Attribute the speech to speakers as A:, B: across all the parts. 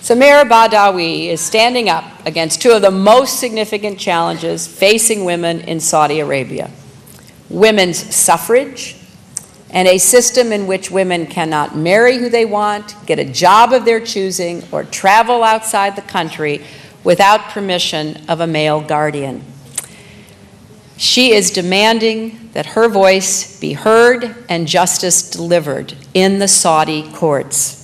A: Samir Badawi is standing up against two of the most significant challenges facing women in Saudi Arabia: women's suffrage and a system in which women cannot marry who they want, get a job of their choosing, or travel outside the country without permission of a male guardian. She is demanding that her voice be heard and justice delivered in the Saudi courts.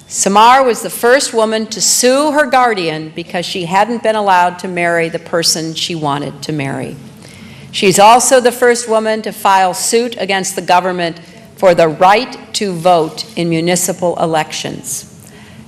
A: Samar was the first woman to sue her guardian because she hadn't been allowed to marry the person she wanted to marry. She's also the first woman to file suit against the government for the right to vote in municipal elections.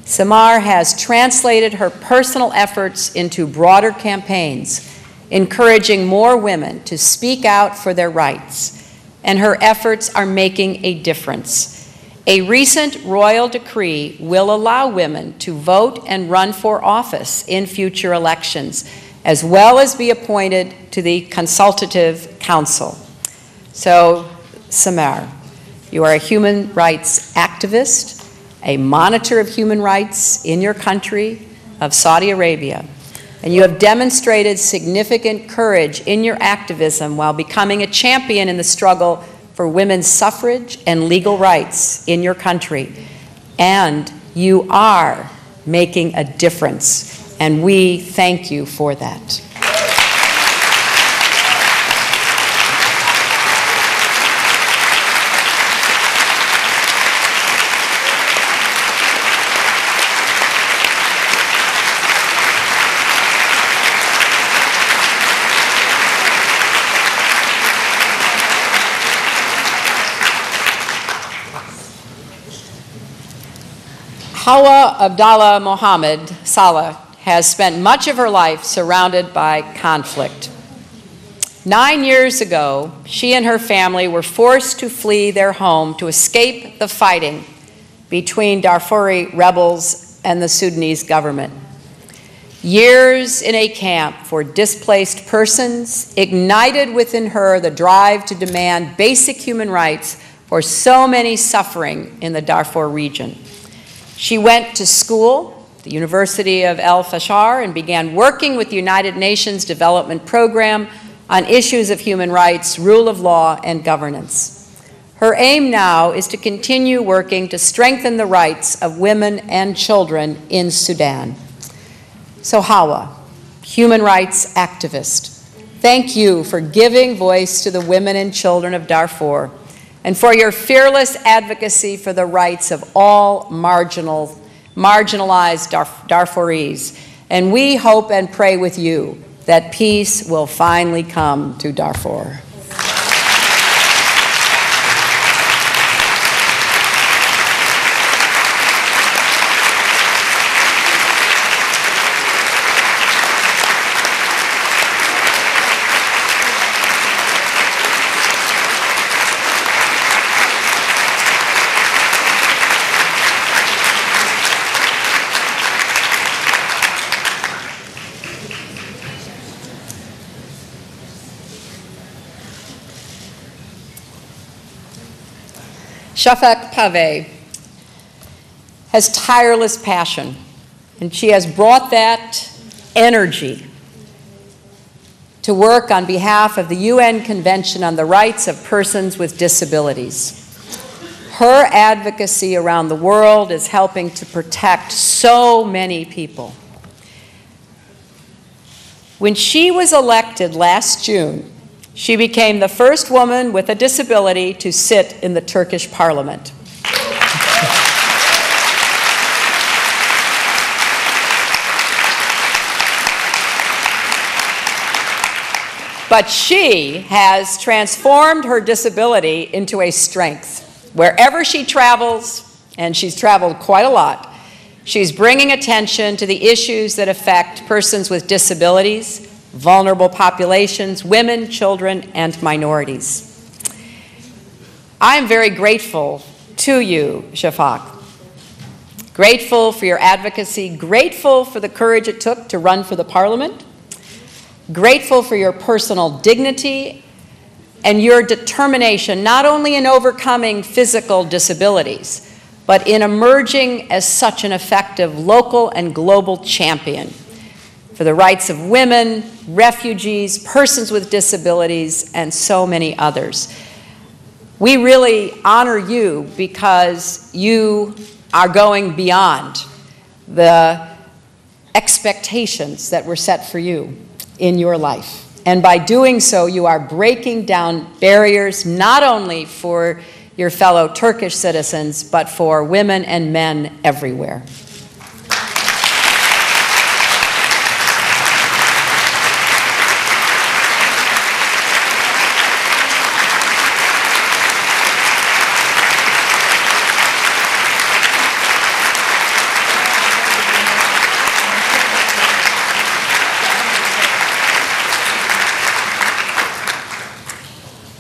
A: Samar has translated her personal efforts into broader campaigns, encouraging more women to speak out for their rights, and her efforts are making a difference. A recent royal decree will allow women to vote and run for office in future elections, as well as be appointed to the Consultative Council. So, Samar, you are a human rights activist, a monitor of human rights in your country of Saudi Arabia, and you have demonstrated significant courage in your activism while becoming a champion in the struggle for women's suffrage and legal rights in your country. And you are making a difference, and we thank you for that. Hawa Abdallah Mohammed Salah has spent much of her life surrounded by conflict. 9 years ago, she and her family were forced to flee their home to escape the fighting between Darfuri rebels and the Sudanese government. Years in a camp for displaced persons ignited within her the drive to demand basic human rights for so many suffering in the Darfur region. She went to school, the University of El Fashar, and began working with the United Nations Development Program on issues of human rights, rule of law, and governance. Her aim now is to continue working to strengthen the rights of women and children in Sudan. So Hawa, human rights activist, thank you for giving voice to the women and children of Darfur, and for your fearless advocacy for the rights of all marginalized Darfuris. And we hope and pray with you that peace will finally come to Darfur. Shafak Pave has tireless passion, and she has brought that energy to work on behalf of the UN Convention on the Rights of Persons with Disabilities. Her advocacy around the world is helping to protect so many people. When she was elected last June, she became the first woman with a disability to sit in the Turkish parliament. But she has transformed her disability into a strength. Wherever she travels, and she's traveled quite a lot, she's bringing attention to the issues that affect persons with disabilities, vulnerable populations, women, children, and minorities. I am very grateful to you, Shafak. Grateful for your advocacy, grateful for the courage it took to run for the parliament, grateful for your personal dignity and your determination, not only in overcoming physical disabilities, but in emerging as such an effective local and global champion for the rights of women, refugees, persons with disabilities, and so many others. We really honor you because you are going beyond the expectations that were set for you in your life. And by doing so, you are breaking down barriers not only for your fellow Turkish citizens, but for women and men everywhere.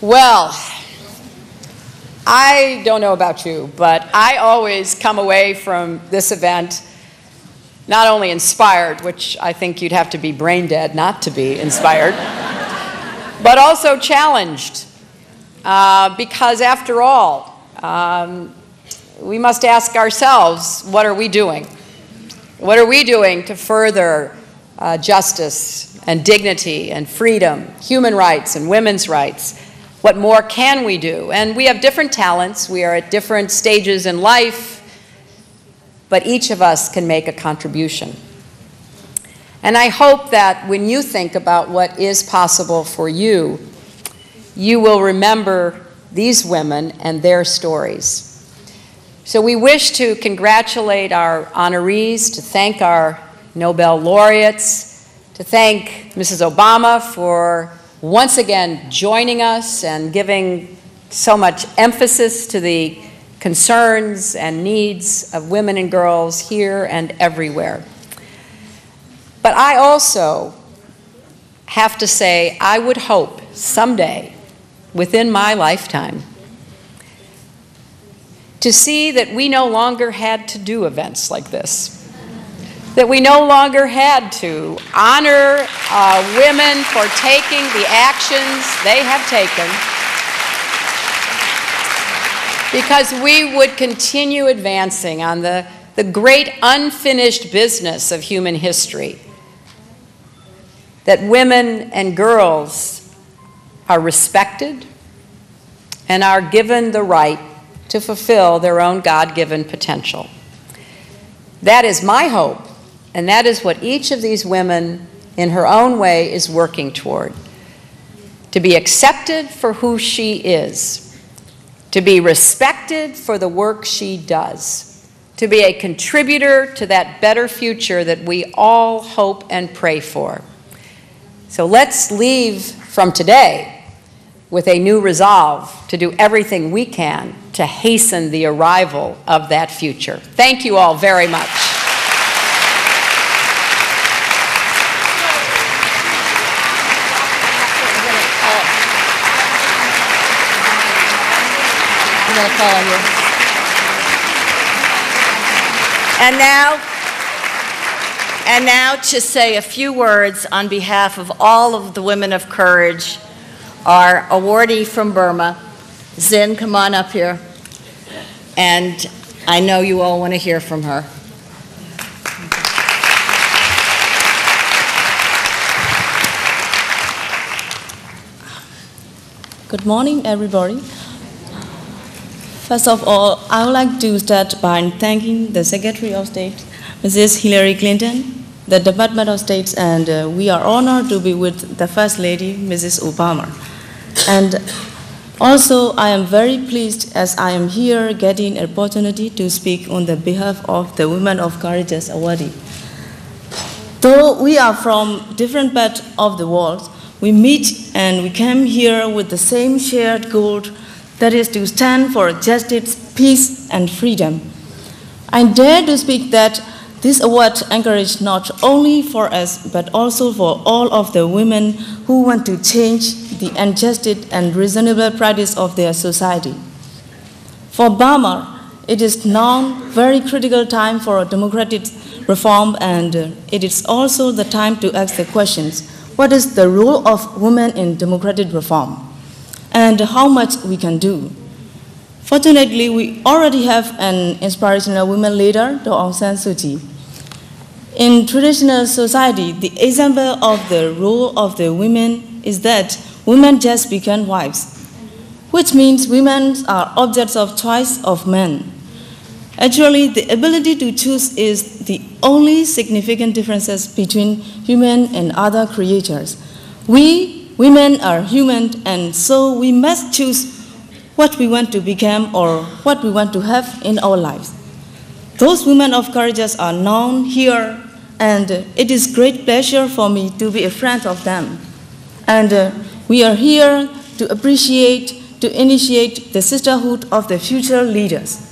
A: Well, I don't know about you, but I always come away from this event not only inspired, which I think you'd have to be brain dead not to be inspired, but also challenged. Because after all, we must ask ourselves, what are we doing? What are we doing to further justice and dignity and freedom, human rights and women's rights? What more can we do? And we have different talents. We are at different stages in life, but each of us can make a contribution. And I hope that when you think about what is possible for you, you will remember these women and their stories. So we wish to congratulate our honorees, to thank our Nobel laureates, to thank Mrs. Obama for once again joining us and giving so much emphasis to the concerns and needs of women and girls here and everywhere. But I also have to say, I would hope someday, within my lifetime, to see that we no longer had to do events like this. That we no longer had to honor women for taking the actions they have taken, because we would continue advancing on the great unfinished business of human history, that women and girls are respected and are given the right to fulfill their own God-given potential. That is my hope. And that is what each of these women, in her own way, is working toward. To be accepted for who she is, to be respected for the work she does, to be a contributor to that better future that we all hope and pray for. So let's leave from today with a new resolve to do everything we can to hasten the arrival of that future. Thank you all very much. I'm going to call on you. And now to say a few words on behalf of all of the women of courage, our awardee from Burma, Zin, come on up here. And I know you all want to hear from her.
B: Good morning, everybody. First of all, I would like to start by thanking the Secretary of State, Mrs. Hillary Clinton, the Department of State, and we are honored to be with the First Lady, Mrs. Obama. And also, I am very pleased as I am here getting an opportunity to speak on the behalf of the Women of Courageous awardee. Though we are from different parts of the world, we meet and we came here with the same shared goal, that is to stand for justice, peace, and freedom. I dare to speak that this award encourages not only for us, but also for all of the women who want to change the unjust and reasonable practice of their society. For Burma, it is now a very critical time for democratic reform, and it is also the time to ask the questions, what is the role of women in democratic reform? And how much we can do. Fortunately, we already have an inspirational women leader, Daw Aung San Suu Kyi. In traditional society, the example of the role of the women is that women just become wives, which means women are objects of choice of men. Actually, the ability to choose is the only significant differences between human and other creatures. We, women, are human, and so we must choose what we want to become or what we want to have in our lives. Those women of courage are known here, and it is great pleasure for me to be a friend of them. And we are here to appreciate, to initiate the sisterhood of the future leaders.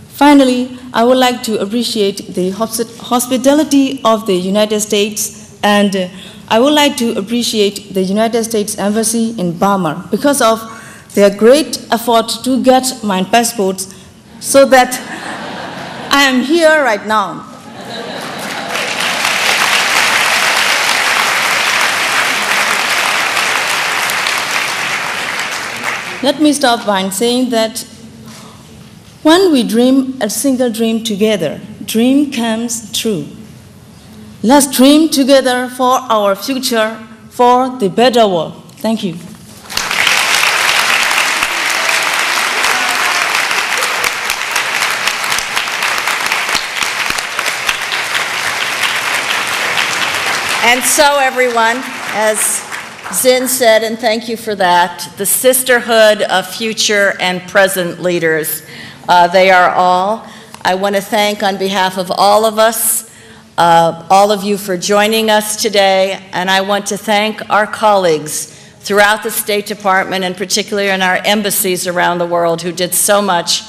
B: Finally, I would like to appreciate the hospitality of the United States, and I would like to appreciate the United States Embassy in Burma because of their great effort to get my passport so that I am here right now. Let me start by saying that when we dream a single dream together, dream comes true. Let's dream together for our future, for the better world. Thank you.
C: And so, everyone, as Zin said, and thank you for that, the sisterhood of future and present leaders, they are all. I want to thank on behalf of all of us, all of you for joining us today, and I want to thank our colleagues throughout the State Department and particularly in our embassies around the world who did so much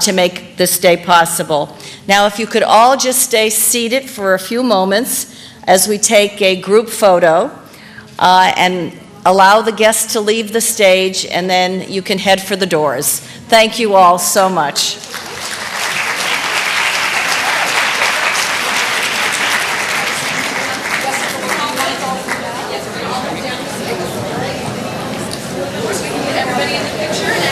C: to make this day possible. Now, if you could all just stay seated for a few moments as we take a group photo and allow the guests to leave the stage, and then you can head for the doors. Thank you all so much.
A: Everybody in the picture?